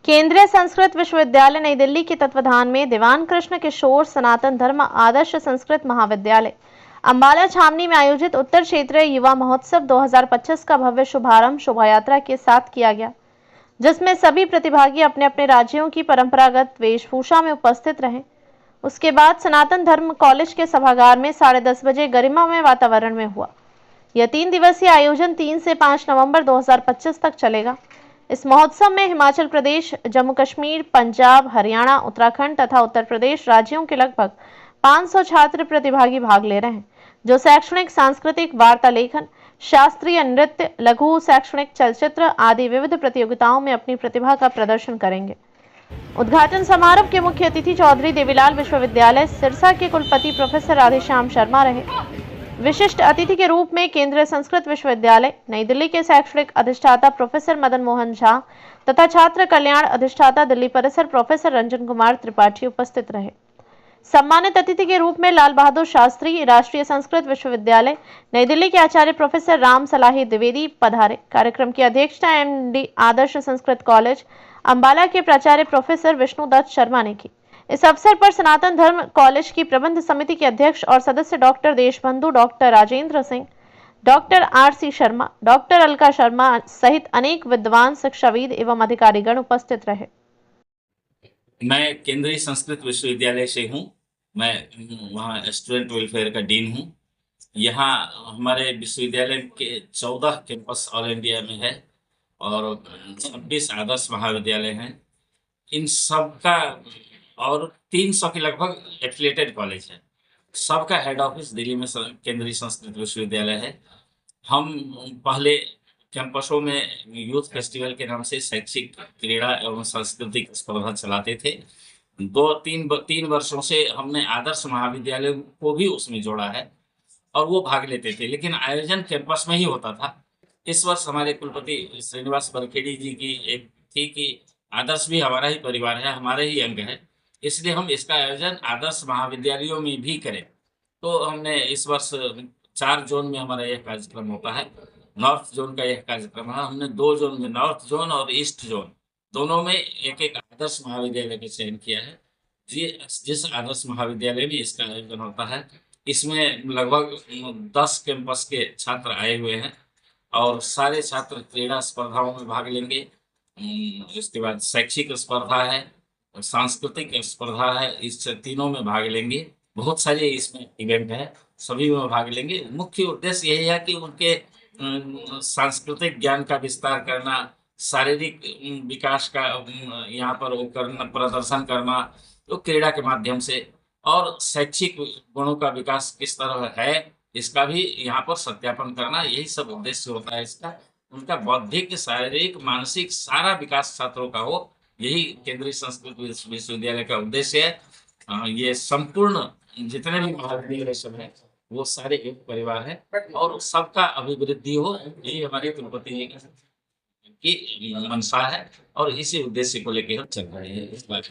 केंद्रीय संस्कृत विश्वविद्यालय नई दिल्ली के तत्वाधान में दीवान कृष्ण किशोर सनातन धर्म आदर्श संस्कृत महाविद्यालय अंबाला छावनी में आयोजित उत्तर क्षेत्रीय युवा महोत्सव 2025 का भव्य शुभारंभ शोभा यात्रा के साथ किया गया, जिसमें सभी प्रतिभागी अपने अपने राज्यों की परंपरागत वेशभूषा में उपस्थित रहे। उसके बाद सनातन धर्म कॉलेज के सभागार में 10:30 बजे गरिमामय वातावरण में हुआ। यह 3 दिवसीय आयोजन 3 से 5 नवंबर 2025 तक चलेगा। इस महोत्सव में हिमाचल प्रदेश, जम्मू कश्मीर, पंजाब, हरियाणा, उत्तराखंड तथा उत्तर प्रदेश राज्यों के लगभग 500 छात्र प्रतिभागी भाग ले रहे हैं, जो शैक्षणिक, सांस्कृतिक, वार्ता लेखन, शास्त्रीय नृत्य, लघु शैक्षणिक चलचित्र आदि विविध प्रतियोगिताओं में अपनी प्रतिभा का प्रदर्शन करेंगे। उद्घाटन समारोह के मुख्य अतिथि चौधरी देवीलाल विश्वविद्यालय सिरसा के कुलपति प्रोफेसर राधेश्याम शर्मा रहे। विशिष्ट अतिथि के रूप में केंद्रीय संस्कृत विश्वविद्यालय नई दिल्ली के शैक्षणिक अधिष्ठाता प्रोफेसर मदन मोहन झा तथा छात्र कल्याण अधिष्ठाता दिल्ली परिसर प्रोफेसर रंजन कुमार त्रिपाठी उपस्थित रहे। सम्मानित अतिथि के रूप में लाल बहादुर शास्त्री राष्ट्रीय संस्कृत विश्वविद्यालय नई दिल्ली के आचार्य प्रोफेसर राम सलाही द्विवेदी पधारे। कार्यक्रम की अध्यक्षता एमडी आदर्श संस्कृत कॉलेज अंबाला के प्राचार्य प्रोफेसर विष्णुदत्त शर्मा ने की। इस अवसर पर सनातन धर्म कॉलेज की प्रबंध समिति के अध्यक्ष और सदस्य doctor Deshbandhu, doctor Rajendra Singh, doctor RC Sharma, doctor Alka Sharma सहित अनेक विद्वान, शिक्षाविद एवं अधिकारीगण उपस्थित रहे। मैं केंद्रीय संस्कृत विश्वविद्यालय से हूँ। मैं वहाँ स्टूडेंट वेलफेयर का डीन हूँ। यहाँ हमारे विश्वविद्यालय के 14 कैंपस ऑल इंडिया में है और 26 आदर्श महाविद्यालय हैं। इन सब का और 300 के लगभग एफिलिएटेड कॉलेज है। सबका हेड ऑफिस दिल्ली में केंद्रीय संस्कृत विश्वविद्यालय है। हम पहले कैंपसों में यूथ फेस्टिवल के नाम से शैक्षिक, क्रीड़ा एवं सांस्कृतिक स्पर्धा चलाते थे। 3 वर्षों से हमने आदर्श महाविद्यालय को भी उसमें जोड़ा है और वो भाग लेते थे, लेकिन आयोजन कैंपस में ही होता था। इस वर्ष हमारे कुलपति श्रीनिवास बरखेड़ी जी की एक थी कि आदर्श भी हमारा ही परिवार है, हमारे ही अंग है, इसलिए हम इसका आयोजन आदर्श महाविद्यालयों में भी करें। तो हमने इस वर्ष 4 जोन में हमारा यह कार्यक्रम होता है। नॉर्थ जोन का यह कार्यक्रम है। हमने 2 जोन में, नॉर्थ जोन और ईस्ट जोन, दोनों में एक आदर्श महाविद्यालय का चयन किया है। जिस आदर्श महाविद्यालय में इसका आयोजन होता है, इसमें लगभग 10 कैंपस के छात्र आए हुए हैं और सारे छात्र क्रीड़ा स्पर्धाओं में भाग लेंगे। इसके बाद शैक्षिक स्पर्धा है, सांस्कृतिक स्पर्धा है, इस तीनों में भाग लेंगे। बहुत सारे इसमें इवेंट है, सभी में भाग लेंगे। मुख्य उद्देश्य यही है कि उनके सांस्कृतिक ज्ञान का विस्तार करना, शारीरिक विकास का यहाँ पर वो करना, प्रदर्शन करना तो क्रीड़ा के माध्यम से, और शैक्षिक गुणों का विकास किस तरह है इसका भी यहाँ पर सत्यापन करना, यही सब उद्देश्य होता है इसका। उनका बौद्धिक, शारीरिक, मानसिक सारा विकास छात्रों का हो, यही केंद्रीय संस्कृत विश्वविद्यालय का उद्देश्य है। ये संपूर्ण जितने भी महाविद्यालय सब है वो सारे एक परिवार है और सबका अभिवृद्धि हो, यही हमारे कुलपति की मंशा है और इसी उद्देश्य को लेकर हम चल रहे हैं इस बात।